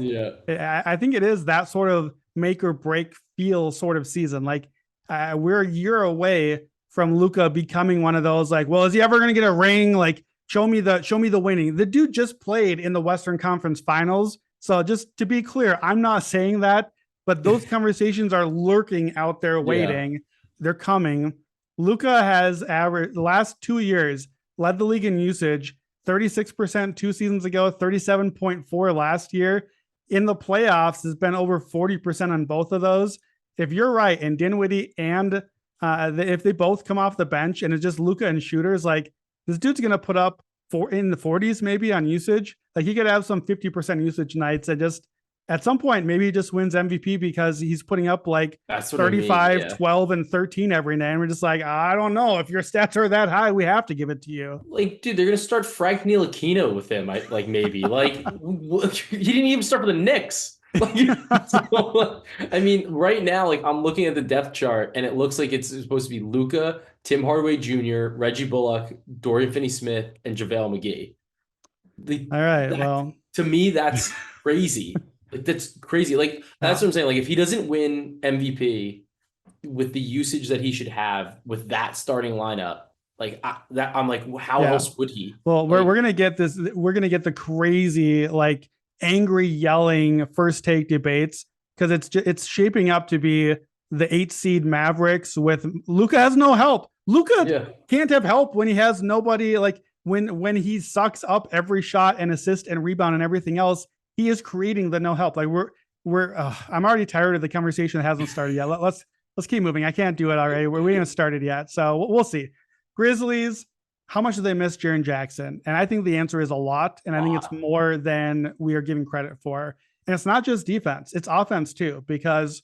Speaker 1: I think it is that sort of make or break feel sort of season. Like we're a year away from Luka becoming one of those like, well, is he ever going to get a ring? Like, show me the winning. The dude just played in the Western Conference Finals. So just to be clear, I'm not saying that, but those conversations are lurking out there waiting. They're coming. Luka has averaged the last 2 years, led the league in usage, 36% 2 seasons ago, 37.4 last year. In the playoffs, has been over 40% on both of those. If you're right, and Dinwiddie and if they both come off the bench and it's just Luka and shooters, like this dude's gonna put up in the 40s maybe on usage. Like he could have some 50% usage nights. And just at some point, maybe he just wins MVP because he's putting up like
Speaker 2: That's what
Speaker 1: 35,
Speaker 2: I mean. Yeah.
Speaker 1: 12, and 13 every night. And we're just like, I don't know. If your stats are that high, we have to give it to you.
Speaker 2: Like, dude, they're gonna start Frank Ntilikina with him. Maybe like he didn't even start for the Knicks. Like, so, I mean, right now, like I'm looking at the depth chart, and it looks like it's supposed to be Luka, Tim Hardaway Jr., Reggie Bullock, Dorian Finney-Smith, and JaVale McGee.
Speaker 1: All right. Well,
Speaker 2: to me, that's crazy. Like that's crazy. Like that's what I'm saying. Like if he doesn't win MVP with the usage that he should have with that starting lineup, like I'm like, how else would he?
Speaker 1: Well,
Speaker 2: like,
Speaker 1: we're gonna get this. We're gonna get the crazy, like angry yelling first take debates because it's shaping up to be the 8 seed Mavericks with Luka has no help. Luka can't have help when he has nobody. Like when he sucks up every shot and assist and rebound and everything else, he is creating the no help. Like I'm already tired of the conversation that hasn't started yet. Let's keep moving. I can't do it already. We haven't started yet, so we'll see. Grizzlies, how much do they miss Jaren Jackson? And I think the answer is a lot. And I think it's more than we are giving credit for. And it's not just defense, it's offense too, because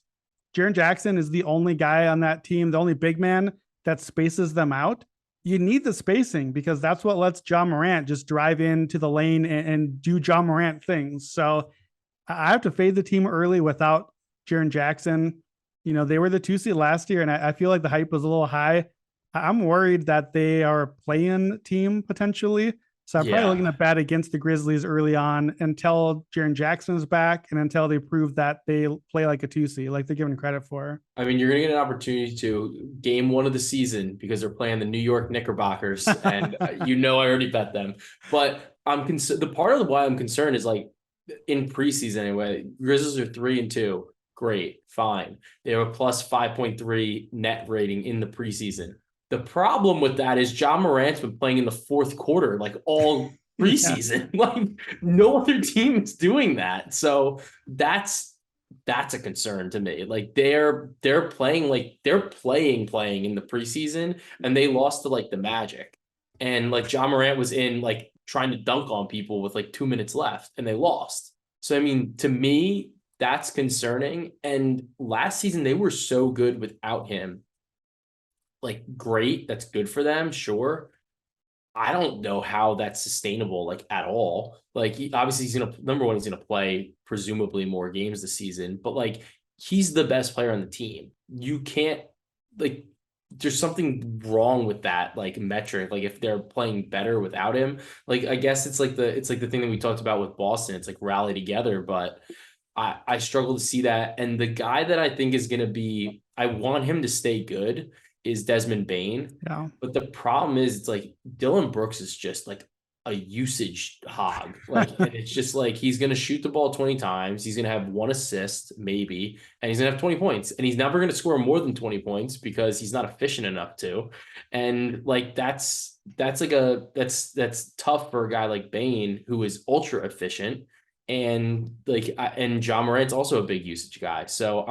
Speaker 1: Jaren Jackson is the only guy on that team, the only big man that spaces them out. You need the spacing because that's what lets Ja Morant just drive into the lane and do Ja Morant things. So I have to fade the team early without Jaren Jackson. You know, they were the 2 seed last year, and I feel like the hype was a little high. I'm worried that they are a play-in team potentially. So I'm probably looking to bet against the Grizzlies early on until Jaren Jackson's back and until they prove that they play like a 2 seed, like they're given credit for.
Speaker 2: I mean, you're going to get an opportunity to game 1 of the season because they're playing the New York Knickerbockers, and I already bet them. But the part of why I'm concerned is like in preseason anyway, Grizzlies are 3-2. Great, fine. They have a plus 5.3 net rating in the preseason. The problem with that is Ja Morant's been playing in the fourth quarter, like all preseason. Like no other team is doing that. So that's a concern to me. Like they're playing in the preseason, and they lost to like the Magic. And like Ja Morant was in like trying to dunk on people with like 2 minutes left, and they lost. So I mean, to me, that's concerning. And last season they were so good without him. Like great, that's good for them, sure. I don't know how that's sustainable, like at all. Like obviously he's gonna play presumably more games this season, but like he's the best player on the team. You can't like there's something wrong with that like metric. Like if they're playing better without him, like I guess it's like the thing that we talked about with Boston. It's like rally together, but I struggle to see that. And the guy that I think is gonna be, I want him to stay good is Desmond Bane.
Speaker 1: Yeah.
Speaker 2: But the problem is it's like Dylan Brooks is just like a usage hog. Like and it's just like he's gonna shoot the ball 20 times, he's gonna have 1 assist, maybe, and he's gonna have 20 points. And he's never gonna score more than 20 points because he's not efficient enough to. And like that's tough for a guy like Bane who is ultra efficient. And like and Ja Morant's also a big usage guy. So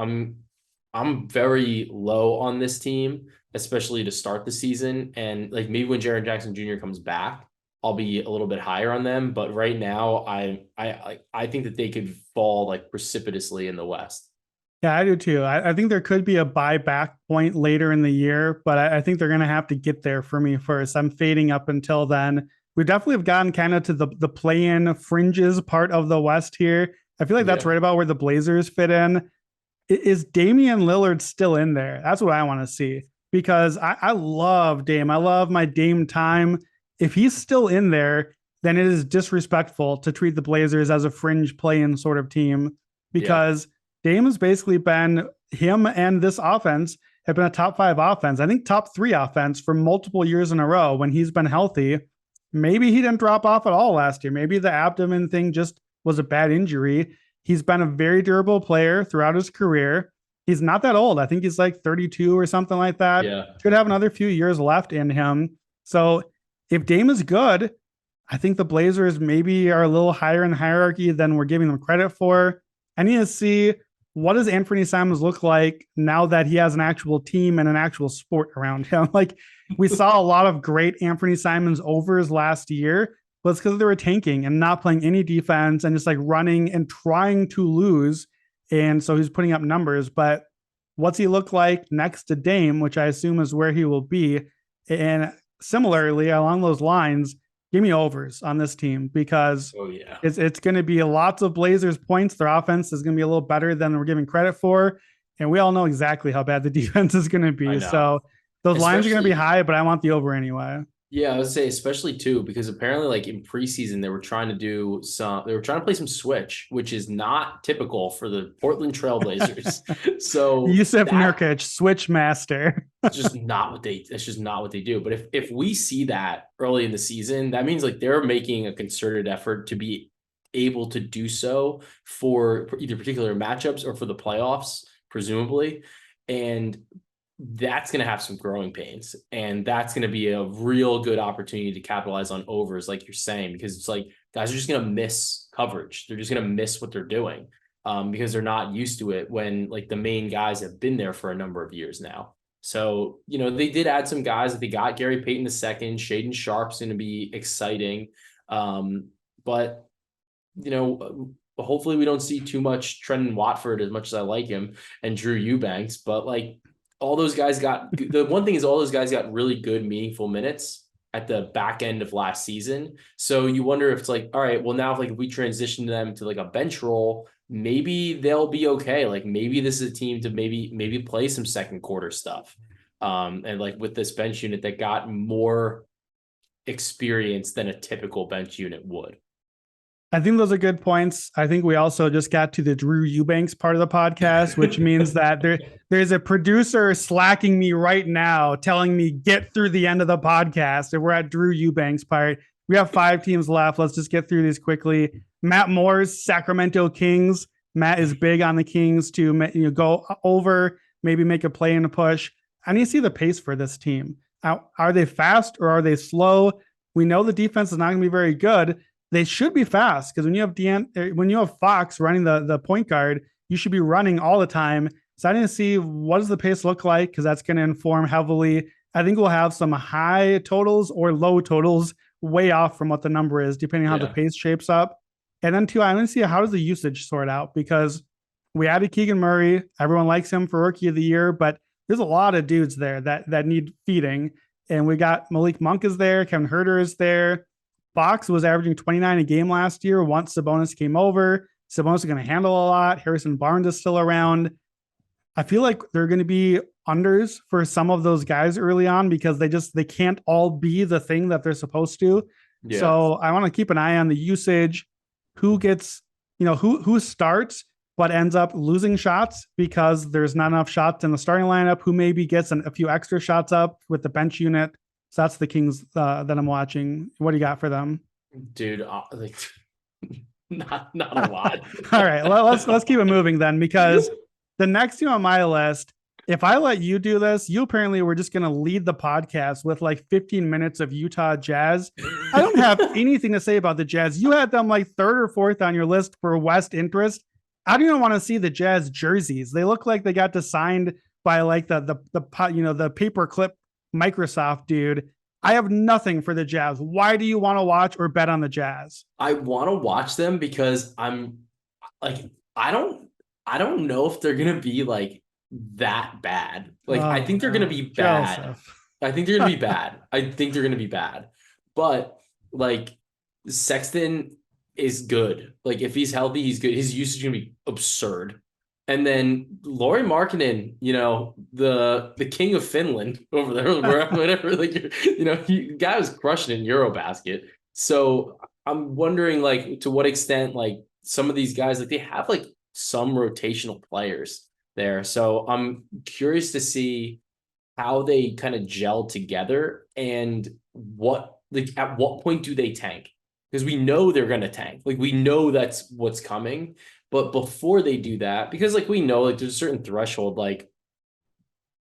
Speaker 2: I'm very low on this team, especially to start the season. And like maybe when Jaren Jackson Jr. comes back, I'll be a little bit higher on them. But right now, I think that they could fall like precipitously in the West.
Speaker 1: Yeah, I do too. I think there could be a buyback point later in the year, but I think they're going to have to get there for me first. I'm fading up until then. We definitely have gotten kind of to the play-in fringes part of the West here. I feel like that's right about where the Blazers fit in. Is Damian Lillard still in there? That's what I want to see, because I love Dame. I love my Dame time. If he's still in there, then it is disrespectful to treat the Blazers as a fringe play-in sort of team, because Dame has basically been, him and this offense have been a top 5 offense. I think top 3 offense for multiple years in a row when he's been healthy. Maybe he didn't drop off at all last year. Maybe the abdomen thing just was a bad injury. He's been a very durable player throughout his career. He's not that old. I think he's like 32 or something like that.
Speaker 2: Yeah.
Speaker 1: Should have another few years left in him. So if Dame is good, I think the Blazers maybe are a little higher in the hierarchy than we're giving them credit for. I need to see, what does Anthony Simons look like now that he has an actual team and an actual sport around him? Like, we saw a lot of great Anthony Simons overs last year, but it's because they were tanking and not playing any defense and just like running and trying to lose. And so he's putting up numbers. But what's he look like next to Dame, which I assume is where he will be? And similarly, along those lines, give me overs on this team, because it's going to be lots of Blazers points. Their offense is going to be a little better than we're giving credit for. And we all know exactly how bad the defense is going to be. So those lines are going to be high, but I want the over anyway.
Speaker 2: Yeah, I would say especially too, because apparently like in preseason, they were trying to play some switch, which is not typical for the Portland Trailblazers. So
Speaker 1: Yusuf Nurkic, switch master.
Speaker 2: that's just not what they do. But if we see that early in the season, that means like they're making a concerted effort to be able to do so for either particular matchups or for the playoffs, presumably. And that's going to have some growing pains, and that's going to be a real good opportunity to capitalize on overs, like you're saying, because it's like guys are just going to miss coverage. They're just going to miss what they're doing because they're not used to it when like the main guys have been there for a number of years now. So, they did add some guys that they got. Gary Payton II, Shaedon Sharp's going to be exciting. But, hopefully we don't see too much Trendon Watford, as much as I like him, and Drew Eubanks, but like, all those guys the one thing is all those guys got really good, meaningful minutes at the back end of last season. So you wonder if it's like, all right, well now if we transition them to like a bench role, maybe they'll be okay. Like maybe this is a team to maybe play some second quarter stuff. And like with this bench unit that got more experience than a typical bench unit would.
Speaker 1: I think those are good points. I think we also just got to the Drew Eubanks part of the podcast, which means that there's a producer slacking me right now, telling me get through the end of the podcast. And we're at Drew Eubanks part. We have 5 teams left. Let's just get through these quickly. Matt Moore's Sacramento Kings. Matt is big on the Kings to go over, maybe make a play and a push. I need to see the pace for this team. Are they fast or are they slow? We know the defense is not going to be very good. They should be fast, because when you have Fox running the point guard, you should be running all the time. So I need to see what does the pace look like, because that's going to inform heavily. I think we'll have some high totals or low totals, way off from what the number is, depending on how the pace shapes up. And then I want to see how does the usage sort out, because we added Keegan Murray. Everyone likes him for Rookie of the Year, but there's a lot of dudes there that need feeding. And we got Malik Monk is there. Kevin Huerter is there. Fox was averaging 29 a game last year once Sabonis came over. Sabonis is going to handle a lot. Harrison Barnes is still around. I feel like they're going to be unders for some of those guys early on, because they can't all be the thing that they're supposed to. Yeah. So I want to keep an eye on the usage, who gets, who starts but ends up losing shots because there's not enough shots in the starting lineup, who maybe gets a few extra shots up with the bench unit. So that's the Kings that I'm watching. What do you got for them?
Speaker 2: Dude, not a lot.
Speaker 1: All right, let's keep it moving then, because the next team on my list, if I let you do this, you apparently were just going to lead the podcast with like 15 minutes of Utah Jazz. I don't have anything to say about the Jazz. You had them like 3rd or 4th on your list for West interest. I don't even want to see the Jazz jerseys. They look like they got designed by like the paperclip Microsoft dude. I have nothing for the Jazz. Why do you want to watch or bet on the Jazz?
Speaker 2: I want to watch them because I'm like, I don't know if they're going to be like that bad. Like, I think they're going to be bad. Joseph. I think they're going to be bad. But like Sexton is good. Like if he's healthy, he's good. His usage is going to be absurd. And then Lauri Markkanen, the king of Finland over there, whatever, guy was crushing in Eurobasket. So I'm wondering, like, to what extent, like, some of these guys, like, they have like some rotational players there. So I'm curious to see how they kind of gel together and at what point do they tank? Because we know they're going to tank. Like, we know that's what's coming. But before they do that, because like we know, like there's a certain threshold, like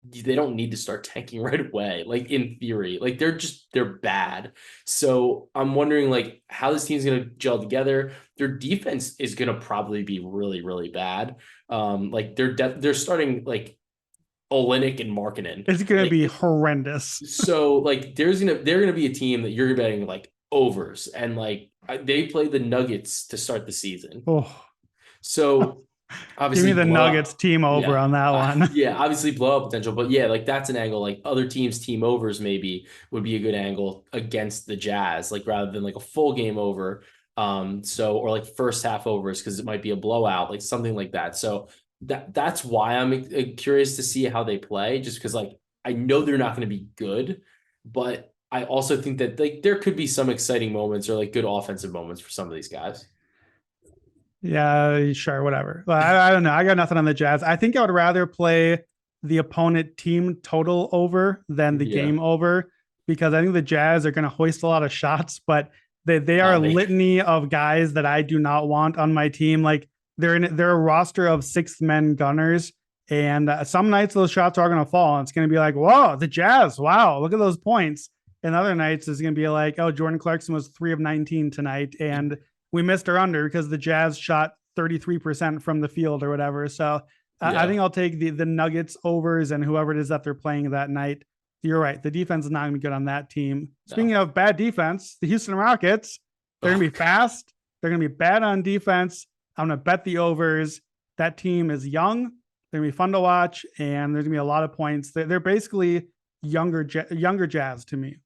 Speaker 2: they don't need to start tanking right away. Like in theory, like they're bad. So I'm wondering like how this team's gonna gel together. Their defense is gonna probably be really, really bad. Like they're starting like Olenek and Markkanen.
Speaker 1: It's going to
Speaker 2: Like
Speaker 1: be horrendous.
Speaker 2: so like they're gonna be a team that you're betting like overs, and like they play the Nuggets to start the season.
Speaker 1: Oh,
Speaker 2: So
Speaker 1: give me
Speaker 2: obviously
Speaker 1: the
Speaker 2: blow
Speaker 1: Nuggets
Speaker 2: up.
Speaker 1: team over
Speaker 2: Yeah.
Speaker 1: on that one.
Speaker 2: Yeah, obviously blow up potential, but yeah, like that's an angle. Like other teams' team overs maybe would be a good angle against the Jazz, like rather than like a full game over. So or like first half overs because it might be a blowout, like something like that. So that's why I'm curious to see how they play, just because like I know they're not going to be good, but I also think that like there could be some exciting moments or like good offensive moments for some of these guys.
Speaker 1: Yeah, sure, whatever. I don't know. I got nothing on the Jazz. I think I would rather play the opponent team total over than the
Speaker 2: Yeah.
Speaker 1: game over because I think the Jazz are going to hoist a lot of shots, but they are a
Speaker 2: They
Speaker 1: litany of guys that I do not want on my team. Like they're a roster of sixth men gunners, and some nights those shots are going to fall, and it's going to be like, whoa, the Jazz, wow, look at those points. And other nights is going to be like, oh, Jordan Clarkson was 3 of 19 tonight, and we missed our under because the Jazz shot 33% from the field or whatever. So I think I'll take the Nuggets overs and whoever it is that they're playing that night. You're right. The defense is not going to be good on that team. Speaking of bad defense, the Houston Rockets, they're going to be fast. They're going to be bad on defense. I'm going to bet the overs. That team is young. They're going to be fun to watch, and there's going to be a lot of points. They're basically younger Jazz to me.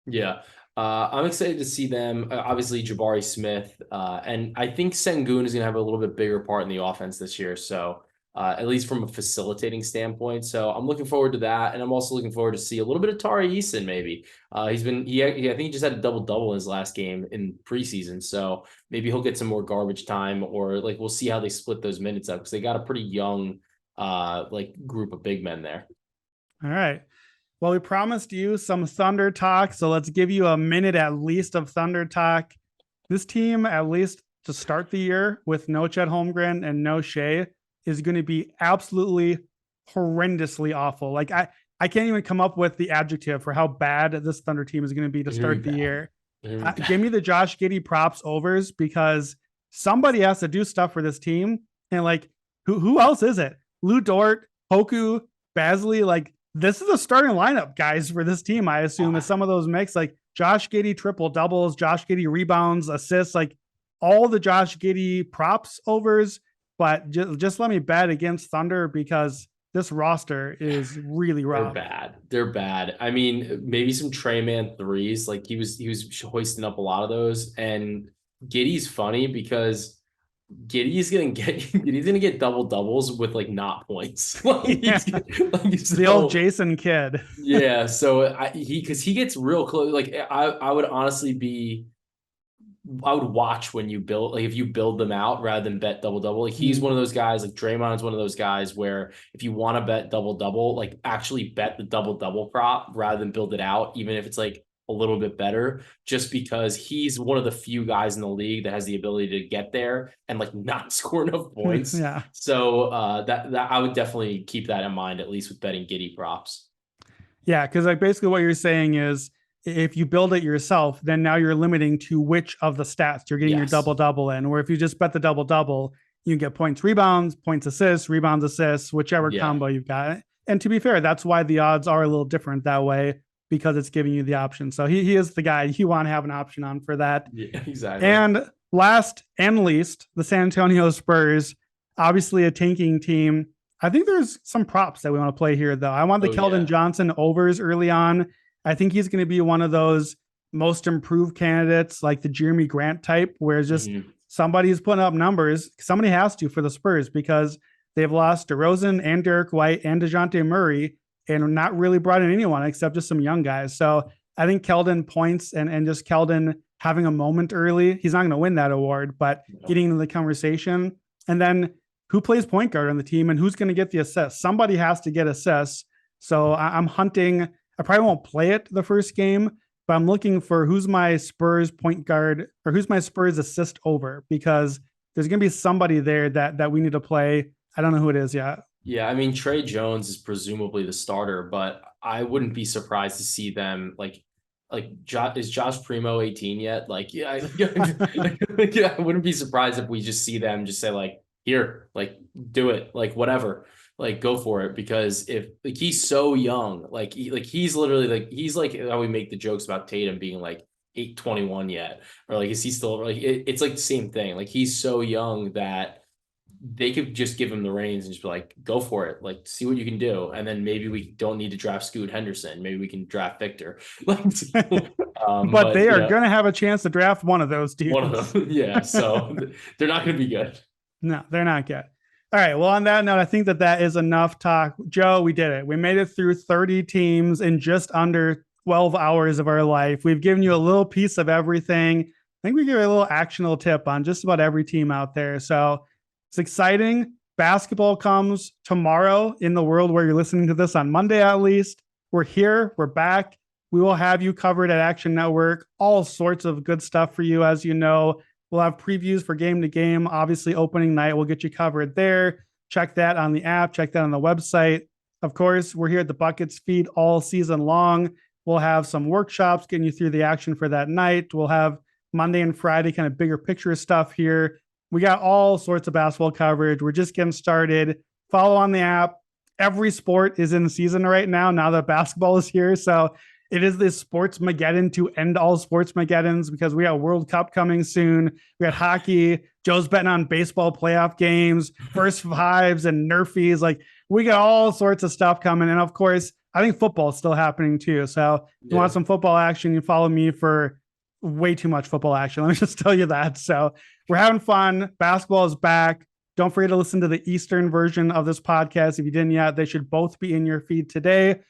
Speaker 2: Yeah. I'm excited to see them. Obviously, Jabari Smith, and I think Sengun is going to have a little bit bigger part in the offense this year. So, at least from a facilitating standpoint. So, I'm looking forward to that, and I'm also looking forward to see a little bit of Tari Eason. Maybe I think he just had a double in his last game in preseason. So maybe he'll get some more garbage time, or like we'll see how they split those minutes up because they got a pretty young, like group of big men there.
Speaker 1: All right. Well, we promised you some Thunder talk, so let's give you a minute at least of Thunder talk. This team, at least to start the year with no Chet Holmgren and no Shea, is going to be absolutely horrendously awful. Like I can't even come up with the adjective for how bad this Thunder team is going to be to start the year. Give me the Josh Giddey props overs because somebody has to do stuff for this team. And like, who else is it? Lou Dort, Poku, Basley, like, this is a starting lineup, guys, for this team. I assume is some of those mix like Josh Giddey triple doubles, Josh Giddey rebounds, assists, like all the Josh Giddey props overs. But just let me bet against Thunder because this roster is really rough.
Speaker 2: They're bad. I mean, maybe some Trey Man threes. Like he was hoisting up a lot of those. And Giddey's funny because Giddey's gonna get double doubles with like not points. Like,
Speaker 1: yeah. He's the old Jason Kidd.
Speaker 2: Yeah, so because he gets real close. Like I would honestly I would watch when you build, like if you build them out rather than bet double double. Like he's one of those guys. Like Draymond is one of those guys where if you want to bet double double, like actually bet the double double prop rather than build it out, even if it's like a little bit better, just because he's one of the few guys in the league that has the ability to get there and like not score enough points.
Speaker 1: Yeah.
Speaker 2: So that I would definitely keep that in mind, at least with betting Giddey props.
Speaker 1: Yeah, because like basically what you're saying is if you build it yourself, then now you're limiting to which of the stats you're getting your double in. Or if you just bet the double, you can get points, rebounds, points, assists, rebounds, assists, whichever combo you've got. And to be fair, that's why the odds are a little different that way, because it's giving you the option. So he is the guy you want to have an option on for that.
Speaker 2: Yeah, exactly.
Speaker 1: And last and least, the San Antonio Spurs, obviously a tanking team. I think there's some props that we want to play here, though. I want the Keldon Johnson overs early on. I think he's going to be one of those most improved candidates, like the Jeremy Grant type, where it's just somebody's putting up numbers. Somebody has to for the Spurs because they've lost DeRozan and Derek White and DeJounte Murray and not really brought in anyone except just some young guys. So I think Keldon points and just Keldon having a moment early. He's not going to win that award, but getting into the conversation. And then who plays point guard on the team and who's going to get the assists? Somebody has to get assists. So I'm hunting. I probably won't play it the first game, but I'm looking for who's my Spurs point guard or who's my Spurs assist over, because there's going to be somebody there that we need to play. I don't know who it is yet.
Speaker 2: Yeah, I mean, Trey Jones is presumably the starter, but I wouldn't be surprised to see them is Josh Primo 18 yet? Like, yeah, yeah, I wouldn't be surprised if we just see them just say like, here, like, do it, like, whatever, like, go for it. Because if like he's so young, he's literally he's like how we make the jokes about Tatum being like 821 yet, or like, is he still like it's like the same thing. Like, he's so young that they could just give him the reins and just be like, go for it, like, see what you can do. And then maybe we don't need to draft Scoot Henderson. Maybe we can draft Victor.
Speaker 1: But they are going to have a chance to draft one of those dudes.
Speaker 2: One of them. Yeah. So they're not going to be good.
Speaker 1: No, they're not good. All right. Well, on that note, I think that is enough talk. Joe, we did it. We made it through 30 teams in just under 12 hours of our life. We've given you a little piece of everything. I think we give you a little actionable tip on just about every team out there. So it's exciting. Basketball comes tomorrow in the world where you're listening to this on Monday, at least. We're here. We're back. We will have you covered at Action Network. All sorts of good stuff for you. As you know, we'll have previews for game to game. Obviously, opening night, we'll get you covered there. Check that on the app. Check that on the website. Of course, we're here at the Buckets feed all season long. We'll have some workshops getting you through the action for that night. We'll have Monday and Friday kind of bigger picture stuff here. We got all sorts of basketball coverage. We're just getting started. Follow on the app. Every sport is in season right now that basketball is here. So it is this sports Mageddon to end all sports Mageddons, because we got World Cup coming soon. We got hockey. Joe's betting on baseball playoff games, first fives and nerfies. Like, we got all sorts of stuff coming. And of course, I think football is still happening too. So if you want some football action, you follow me for way too much football action. Let me just tell you that. So we're having fun. Basketball is back. Don't forget to listen to the Eastern version of this podcast. If you didn't yet, they should both be in your feed today.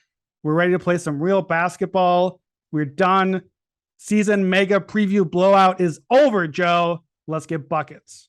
Speaker 1: We're ready to play some real basketball. We're done. Season mega preview blowout is over, Joe. Let's get buckets.